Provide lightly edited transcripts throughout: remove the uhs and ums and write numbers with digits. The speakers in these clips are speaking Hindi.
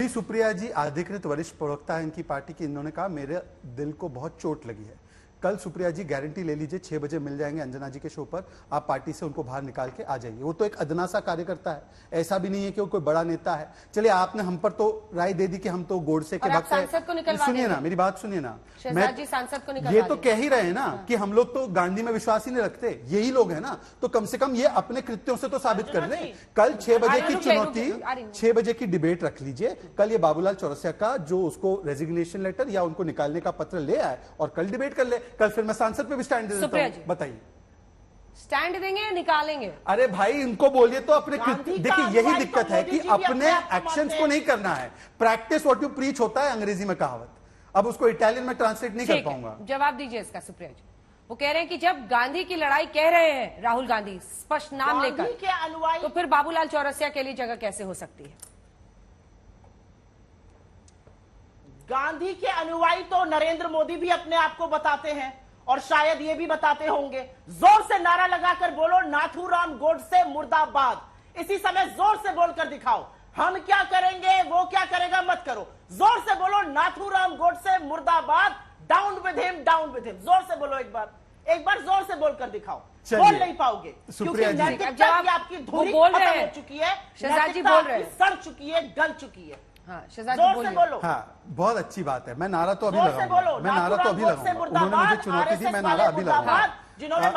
सुप्रिया जी अधिकृत वरिष्ठ प्रवक्ता है इनकी पार्टी की, इन्होंने कहा मेरे दिल को बहुत चोट लगी है। कल सुप्रिया जी गारंटी ले लीजिए 6 बजे मिल जाएंगे अंजना जी के शो पर, आप पार्टी से उनको बाहर निकाल के आ जाइए। वो तो एक अदना सा कार्यकर्ता है, ऐसा भी नहीं है कि वो कोई बड़ा नेता है। चलिए आपने हम पर तो राय दे दी कि हम तो गोडसे के भक्त हैं। सुनिए ना मेरी बात, सुनिए ना, मैं सांसद को ये तो कह ही रहे हैं ना कि हम लोग तो गांधी में विश्वास ही नहीं रखते, यही लोग हैं ना, तो कम से कम ये अपने कृत्यों से तो साबित कर रहे। कल 6 बजे की चुनौती, 6 बजे की डिबेट रख लीजिए। कल ये बाबूलाल चौरसिया का जो उसको रेजिग्नेशन लेटर या उनको निकालने का पत्र ले आए और कल डिबेट कर ले। कल फिर मैं सांसद पे भी स्टैंड दे देता हूं। बताइए स्टैंड देंगे या निकालेंगे? अरे भाई इनको बोलिए तो अपने, देखिए यही दिक्कत है कि अपने एक्शंस को नहीं करना है। प्रैक्टिस व्हाट यू प्रीच होता है अंग्रेजी में कहावत, अब उसको इटालियन में ट्रांसलेट नहीं कर पाऊंगा। जवाब दीजिए इसका सुप्रिया जी। वो कह रहे हैं कि जब गांधी की लड़ाई कह रहे हैं राहुल गांधी स्पष्ट नाम लेकर, तो फिर बाबूलाल चौरसिया के लिए जगह कैसे हो सकती है? गांधी के अनुयायी तो नरेंद्र मोदी भी अपने आप को बताते हैं और शायद ये भी बताते होंगे। जोर से नारा लगाकर बोलो नाथूराम गोडसे मुर्दाबाद। इसी समय जोर से बोलकर दिखाओ, हम क्या करेंगे वो क्या करेगा मत करो। जोर से बोलो नाथूराम गोडसे मुर्दाबाद, down with him, down with him. जोर से बोलो, एक बार जोर से बोलकर दिखाओ। बोल नहीं पाओगे क्योंकि नैतिकता की आपकी धुरी खत्म हो चुकी है, शहजाद बोल रहे हैं, सड़ चुकी है, गल चुकी है। हाँ, जोर से बोलो। हाँ, बहुत अच्छी बात है। मैं नारा तो अभी लगाऊंगा, मैं नारा तो अभी लगाऊंगा। उन्होंने मुझे चुनौती दी, मैं नारा अभी लगाऊंगा।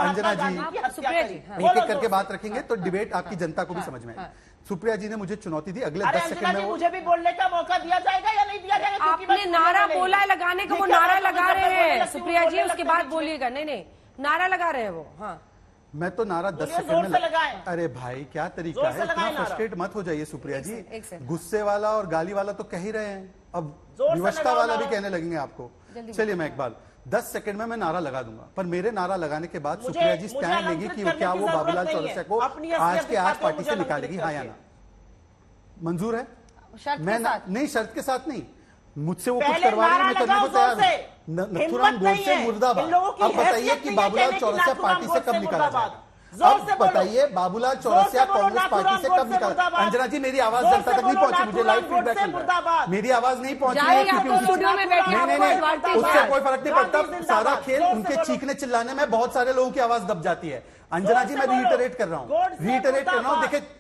अंजना जी एक एक करके बात रखेंगे तो डिबेट आपकी जनता को भी समझ में आएगी। सुप्रिया जी ने मुझे चुनौती दी, अगले 10 सेकंड में मुझे भी बोलने का मौका दिया जाएगा या नहीं दिया जाएगा? आपने नारा बोला है लगाने का, वो नारा लगा रहे हैं सुप्रिया जी, उसके बाद बोलिएगा। नहीं, नारा लगा रहे हैं वो। हाँ, मैं तो नारा 10 सेकंड में लगाए। अरे भाई क्या तरीका है, इतना फ्रस्ट्रेट मत हो जाइए सुप्रिया जी। गुस्से वाला और गाली वाला तो कह ही रहे हैं, अब विवशता वाला भी कहने लगेंगे आपको। चलिए मैं एक बार 10 सेकंड में मैं नारा लगा दूंगा, पर मेरे नारा लगाने के बाद सुप्रिया जी स्टैंड लेंगी कि क्या वो बाबूलाल चौरसिया को आज के आज पार्टी से निकालेगी, हाँ या ना? मंजूर है? मैं नहीं, शर्त के साथ नहीं, मुझसे वो कुछ करवा रही है, मैं करने को तैयार हूं। नथुराम गोडसे मुर्दाबाद। अब बताइए कि बाबूलाल चौरसिया पार्टी से कब निकाला जाएगा? अब बताइए बाबूलाल चौरसिया कांग्रेस पार्टी से कब निकाला? अंजना जी मेरी आवाज जनता तक नहीं पहुंची, मुझे लाइव फीडबैक मिल रहा है, मेरी आवाज नहीं पहुंची है क्योंकि नहीं, उससे कोई फर्क नहीं पड़ता। सारा खेल उनके चीखने चिल्लाने में बहुत सारे लोगों की आवाज दब जाती है। अंजना जी मैं रीइटरेट कर रहा हूँ,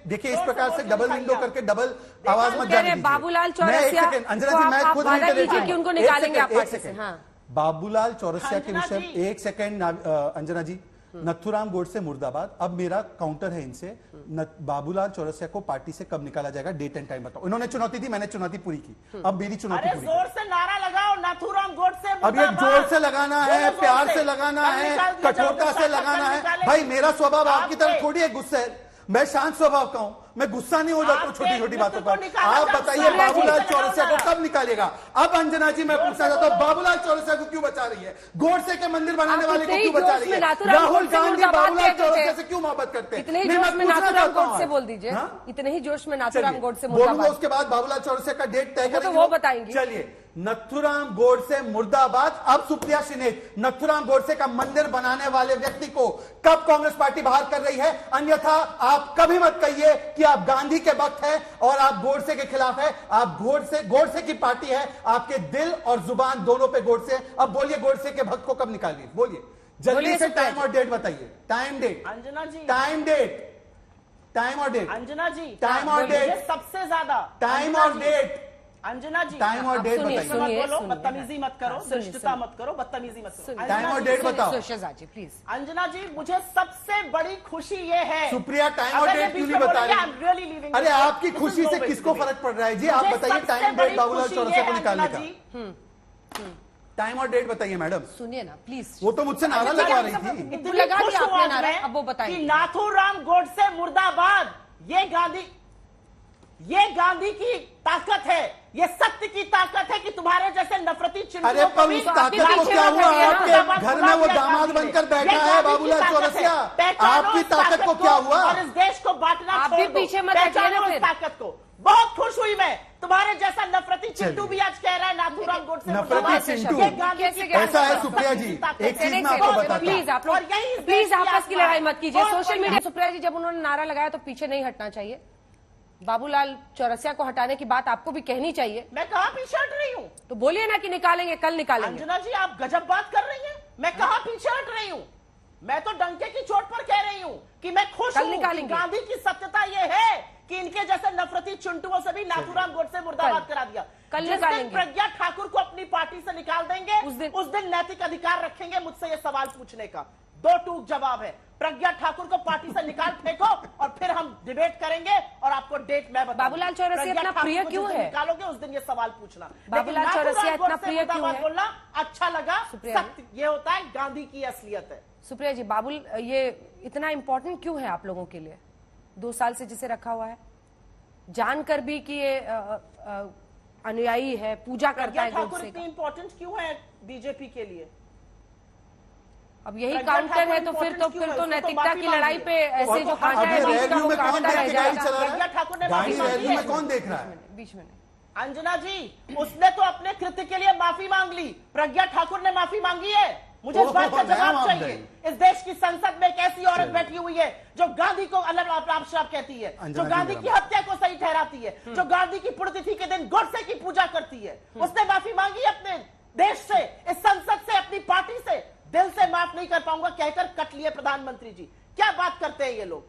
देखिए इस प्रकार से डबल विंडो करके डबल आवाज मत जाने दीजिए। बाबूलाल चौरसिया, अंजना जी मैं खुद रीइटरेट कि उनको निकालेंगे आप पार्टी से। बाबूलाल चौरसिया के विषय 1 सेकंड अंजना जी। नथुराम गोडसे मुर्दाबाद। अब मेरा काउंटर है इनसे, बाबूलाल चौरसिया को पार्टी से कब निकाला जाएगा, डेट एंड टाइम बताओ। इन्होंने चुनौती दी, मैंने चुनौती पूरी की, अब मेरी चुनौती पूरी। जोर से नारा लगाओ नाथुराम गोडसे। अब ये जोर से लगाना है, प्यार से लगाना है, कठोरता से लगाना है। भाई मेरा स्वभाव आपकी तरह थोड़ी है गुस्से, मैं शांत स्वभाव का हूं, मैं गुस्सा नहीं हो जाता हूं छोटी छोटी बातों पर। आप बताइए बाबूलाल चौरसिया को कब निकालेगा? अब अंजना जी मैं पूछना चाहता हूं, बाबूलाल चौरसिया को क्यों बचा रही है? गोडसे के मंदिर बनाने वाले को क्यों बचा रही है? राहुल गांधी बाबूलाल चौरसिया से क्यों मोहब्बत करते हैं? इतने ही जोश में नाथुराम गोडसे बोल दीजिए, इतने ही जोश में नाथुराम गोडसे बोलूंगा, उसके बाद बाबूलाल चौरसिया का डेट तय करेंगे, वो बताएंगे। चलिए नथुराम गोडसे मुर्दाबाद। अब सुप्रिया सिन्हा, नथुराम गोडसे का मंदिर बनाने वाले व्यक्ति को कब कांग्रेस पार्टी बाहर कर रही है? अन्यथा आप कभी मत कहिए कि आप गांधी के वक्त है और आप गोडसे के खिलाफ है। आप गोडसे की पार्टी है, आपके दिल और जुबान दोनों पे गोडसे। अब बोलिए गोडसे के भक्त को कब निकालिए, बोलिए जल्दी से। टाइम और डेट बताइए, टाइम डेट। अंजना जी टाइम डेट, टाइम और डेट। अंजना जी टाइम और डेट, सबसे ज्यादा टाइम और डेट। अंजना जी टाइम और डेट बताइए। बदतमीजी मत करो, धृष्टता मत करो, बदतमीजी मत करो। टाइम और डेट बताओ प्लीज। अंजना जी मुझे सबसे बड़ी खुशी ये है। सुप्रिया टाइम और डेट क्यों नहीं बता रही? अरे आपकी खुशी से किसको फर्क पड़ रहा है जी? आप बताइए टाइम डेट बाबूलाल चौरसिया को निकालने का। टाइम और डेट बताइए मैडम। सुनिए ना प्लीज, वो तो मुझसे नारा लगवा रही थी। लगा दिया आपने नारा, अब वो बताइए। नाथुराम गोडसे मुर्दाबाद। ये गांधी की ताकत है, ये सत्य की ताकत है कि तुम्हारे जैसे नफरती चिंतकों। अरे पर उस ताकत को क्या हुआ? आपके घर में वो दामाद बनकर बैठा है बाबूलाल चौरसिया, आपकी ताकत को क्या हुआ? और इस देश को बांटना आप भी पीछे मत हटिए ना फिर। ताकत को बहुत खुश हुई मैं, तुम्हारे जैसा नफरती चिंटू भी आज कह रहा है नाथुराम गोडसे नफरती चिंटू। ऐसा है सुप्रिया जी, एक चीज मैं आपको बताता हूं, प्लीज आप लोग प्लीज आपस की लड़ाई मत कीजिए सोशल मीडिया। सुप्रिया जी जब उन्होंने नारा लगाया तो पीछे नहीं हटना चाहिए। बाबूलाल चौरसिया को हटाने की बात आपको भी कहनी चाहिए। मैं कहाँ पीछे हट रही हूँ? तो बोलिए ना कि निकालेंगे, कल निकालेंगे। अंजना जी आप गजब बात कर रही हैं। मैं कहाँ पीछे हट रही हूँ? मैं तो डंके की चोट पर कह रही हूँ कि मैं खुश हूँ कि गांधी की सत्यता ये है कि इनके जैसे नफरती चुंटुओं से भी नाथूराम गोडसे मुर्दाबाद करा दिया। कल जिस दिन प्रज्ञा ठाकुर को अपनी पार्टी से निकाल देंगे उस दिन नैतिक अधिकार रखेंगे मुझसे ये सवाल पूछने का। दो टूक जवाब है, प्रज्ञा ठाकुर को पार्टी से निकाल फेंको और फिर हम डिबेट करेंगे और आपको डेट मैं बताऊंगा। बाबूलाल चौरसिया इतना प्रिय क्यों है? निकालोगे उस दिन ये सवाल पूछना। बाबूलाल चौरसिया इतना प्रिय क्यों है? बोलना अच्छा लगा, सत्य ये होता है, गांधी की असलियत है। सुप्रिया जी, बाबुल ये इतना इंपॉर्टेंट क्यों है आप लोगों के लिए? 2 साल से जिसे रखा हुआ है, जानकर भी कि ये अनुयायी है, पूजा करता है ठाकुर इतनी इंपॉर्टेंट क्यों है बीजेपी के लिए? अब यही काउंटर है तो फिर तो नैतिकता की लड़ाई पे ऐसे जो कांटा है बीच का वो कांटा रह जाएगा। प्रज्ञा ठाकुर ने माफी मांगी है, कौन देख रहा है? बीच में अंजना जी, उसने तो अपने कृत्य के लिए माफी मांग ली, प्रज्ञा ठाकुर ने माफी मांगी है। मुझे इस बात का जवाब चाहिए। इस देश की संसद में एक ऐसी औरत बैठी हुई है जो गांधी को अलग अपराध कहती है, जो गांधी की हत्या को सही ठहराती है, जो गांधी की पुण्यतिथि के दिन गोडसे की पूजा करती है। उसने माफी मांगी अपने देश से, इस संसद से, अपनी पार्टी से। दिल से माफ नहीं कर पाऊंगा कहकर कट लिए प्रधानमंत्री जी। क्या बात करते हैं ये लोग?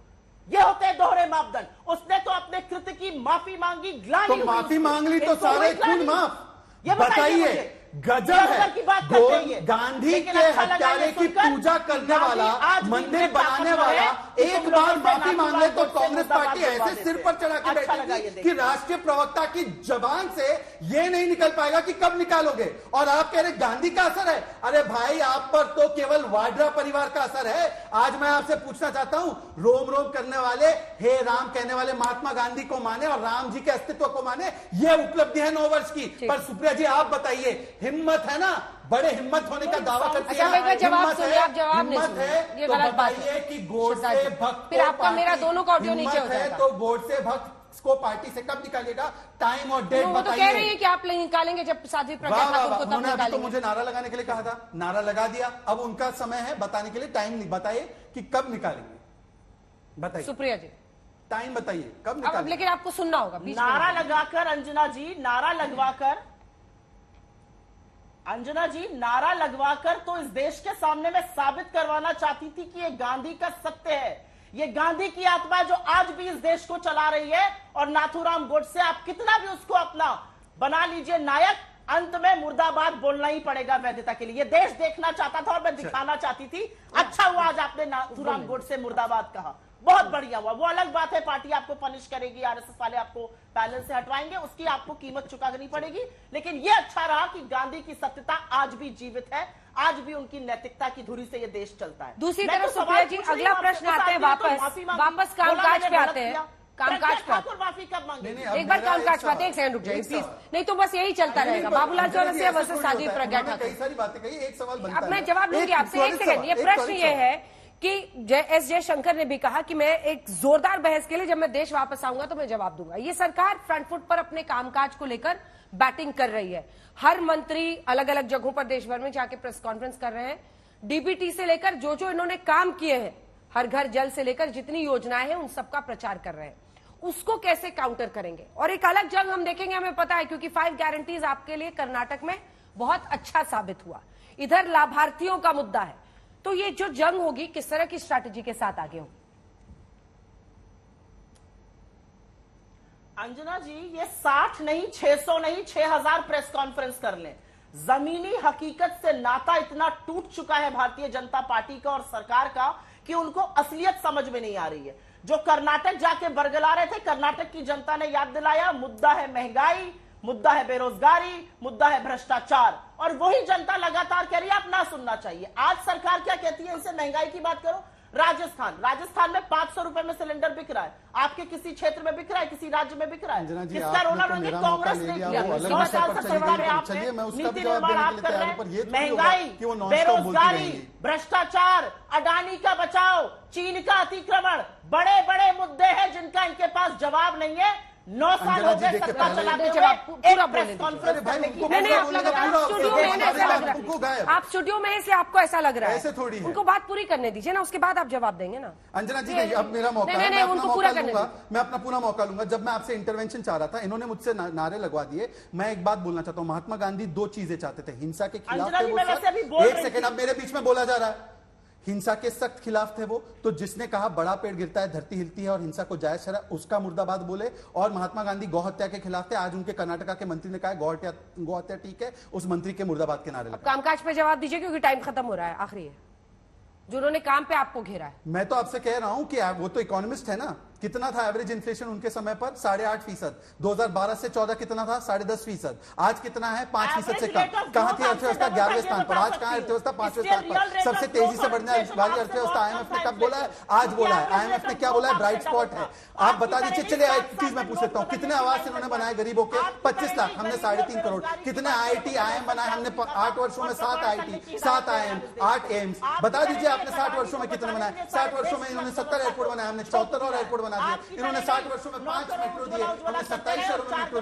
ये होते हैं दोहरे मापदंड। उसने तो अपने कृत्य की माफी मांगी, ग्लानि तो माफी मांग ली तो सारे खून माफ। ये बताइए, गजब है। गांधी के हत्यारे की पूजा करने वाला, मंदिर बनाने वाला एक बार माफी मांग ले तो कांग्रेस पार्टी ऐसे सिर पर चढ़ा के बैठेगी कि राष्ट्रीय प्रवक्ता की जबान से ये नहीं निकल पाएगा कि कब निकालोगे। और आप कह रहे गांधी का असर है। अरे भाई, आप पर तो केवल वाड्रा परिवार का असर है। आज मैं आपसे पूछना चाहता हूं, रोम रोम करने वाले, हे राम कहने वाले महात्मा गांधी को माने और राम जी के अस्तित्व को माने, ये उपलब्धि है 9 वर्ष की। पर सुप्रिया जी आप बताइए, हिम्मत है ना, बड़े हिम्मत होने का दावा करती है। जवाब सुनिए, आप जवाब नहीं सुनिए, ये गलत बात है कि गोडसे भक्त फिर आपका मेरा दोनों का ऑडियो नीचे हो जाएगा। तो गोडसे भक्त को पार्टी से कब निकालिएगा? टाइम और डेट बताइए। वो तो कह रही है कि आप निकालेंगे जब साध्वी प्रज्ञा ठाकुर को तब निकालेंगे। तो मुझे नारा लगाने के लिए कहा था, नारा लगा दिया। अब उनका समय है बताने के लिए, टाइम नहीं बताइए कि कब निकालेंगे, बताइए सुप्रिया जी, टाइम बताइए कब निकालेंगे। लेकिन आपको सुनना होगा। नारा लगाकर अंजना जी, नारा लगवाकर तो इस देश के सामने मैं साबित करवाना चाहती थी कि ये गांधी का सत्य है। ये गांधी की आत्मा जो आज भी इस देश को चला रही है। और नाथूराम गोडसे, आप कितना भी उसको अपना बना लीजिए नायक, अंत में मुर्दाबाद बोलना ही पड़ेगा वैधता के लिए। ये देश देखना चाहता था और मैं दिखाना चाहती थी। अच्छा हुआ आज आपने नाथूराम गोडसे मुर्दाबाद कहा, बहुत बढ़िया हुआ। वो अलग बात है, पार्टी आपको पनिश करेगी, आरएसएस वाले आपको पैनल से हटवाएंगे, उसकी आपको कीमत चुकानी पड़ेगी। लेकिन ये अच्छा रहा कि गांधी की सत्यता आज भी जीवित है, आज भी उनकी नैतिकता की धुरी से ये देश चलता है। दूसरी तरफ सुप्रिया जी, अगला प्रश्न आते हैं, वापस कामकाज पे आते हैं। कामकाज पर माफी कब मांगी? एक बार कामकाज पे, एक सेकंड रुक जाइए प्लीज, नहीं तो बस यही चलता रहेगा। बाबूलाल चौरसिया वर्सेस साध्वी प्रज्ञा ठाकुर। कई सारी बातें कही, एक सवाल बनता है। अब मैं जवाब दूंगी आपसे, एक सेकंड। ये प्रश्न ये है कि एस जयशंकर ने भी कहा कि मैं एक जोरदार बहस के लिए जब मैं देश वापस आऊंगा तो मैं जवाब दूंगा। ये सरकार फ्रंट फुट पर अपने कामकाज को लेकर बैटिंग कर रही है। हर मंत्री अलग अलग जगहों पर देश भर में जाके प्रेस कॉन्फ्रेंस कर रहे हैं। डीबीटी से लेकर जो जो इन्होंने काम किए हैं, हर घर जल से लेकर जितनी योजनाएं हैं उन सबका प्रचार कर रहे हैं। उसको कैसे काउंटर करेंगे? और एक अलग जंग हम देखेंगे, हमें पता है, क्योंकि 5 गारंटीज आपके लिए कर्नाटक में बहुत अच्छा साबित हुआ। इधर लाभार्थियों का मुद्दा है। तो ये जो जंग होगी किस तरह की स्ट्रैटेजी के साथ आगे होगी? अंजना जी, ये 60 नहीं, 600 नहीं, 6000 प्रेस कॉन्फ्रेंस कर लें, जमीनी हकीकत से नाता इतना टूट चुका है भारतीय जनता पार्टी का और सरकार का कि उनको असलियत समझ में नहीं आ रही है। जो कर्नाटक जाके बरगला रहे थे, कर्नाटक की जनता ने याद दिलाया, मुद्दा है महंगाई, मुद्दा है बेरोजगारी, मुद्दा है भ्रष्टाचार। और वही जनता लगातार कह रही है आप ना सुनना चाहिए। आज सरकार क्या कहती है, इनसे महंगाई की बात करो। राजस्थान में 500 रुपए में सिलेंडर बिक रहा है, आपके किसी क्षेत्र में बिक रहा है, किसी राज्य में बिक रहा है। किसका रोना रोनी? कांग्रेस ने किया। 9 साल से सरकार है, आपने नीति निर्माण आप कर रहे हैं। महंगाई, बेरोजगारी, भ्रष्टाचार, अडानी का बचाव, चीन का अतिक्रमण, बड़े बड़े मुद्दे हैं जिनका इनके पास जवाब नहीं है। 9 साल हो गए सत्ता चलाते हुए एक प्रेस कॉन्फ्रेंस करने की। नहीं, आप स्टूडियो में ऐसा लग रहा है, आप स्टूडियो में इसलिए आपको ऐसा लग रहा है, ऐसे थोड़ी है। उनको बात पूरी करने दीजिए ना, उसके बाद आप जवाब देंगे ना। अंजना जी नहीं, अब मेरा मौका है, नहीं, उनको पूरा करने दीजिए। मैं अपना पूरा मौका लूंगा। जब मैं आपसे इंटरवेंशन चाह रहा था, इन्होंने मुझसे नारे लगवा दिए। मैं एक बात बोलना चाहता हूं, महात्मा गांधी 2 चीजें चाहते थे, हिंसा के खिलाफ थे वो। एक सेकंड, अब मेरे बीच में बोला जा रहा है। हिंसा के सख्त खिलाफ थे वो, तो जिसने कहा बड़ा पेड़ गिरता है धरती हिलती है और हिंसा को जायज ठहरा, उसका मुर्दाबाद बोले। और महात्मा गांधी गौ हत्या के खिलाफ थे। आज उनके कर्नाटका के मंत्री ने कहा गौ हत्या ठीक है, उस मंत्री के मुर्दाबाद के नारे लगे। कामकाज पे जवाब दीजिए क्योंकि टाइम खत्म हो रहा है, आखिरी है जो उन्होंने काम पे आपको घेरा है। मैं तो आपसे कह रहा हूं कि वो तो इकोनॉमिस्ट है ना। कितना था एवरेज इन्फ्लेशन उनके समय पर? 8.5%। 2012 से 14 कितना था? 10.5%। आज कितना है? 5% से कम। कहां थी अर्थव्यवस्था? 11वें स्थान पर। आज कहां अर्थव्यवस्था? 5वें स्थान पर। सबसे तेजी से बढ़ने वाली अर्थव्यवस्था आईएमएफ ने कब बोला है? आज बोला है। आईएमएफ ने क्या बोला है? ब्राइट स्पॉट है। आप बता दीजिए। चलिए एक चीज मैं पूछ सकता हूं, कितने आवास इन्होंने बनाए गरीबों के? 25 लाख, हमने 3.5 करोड़। कितने IIT IIM बनाए हमने? 8 वर्षों में 7 IIT, 7 IIM, 8 एम्स। बता दीजिए आपने 60 वर्षों में कितने बनाए? 60 वर्षों में इन्होंने 70 एयरपोर्ट बनाए, हमने 74 और एयरपोर्ट बना दिए। इन्होंने 60 वर्षों में 5 मेट्रो दिए, हमने 27 शहरों में मेट्रो दिए।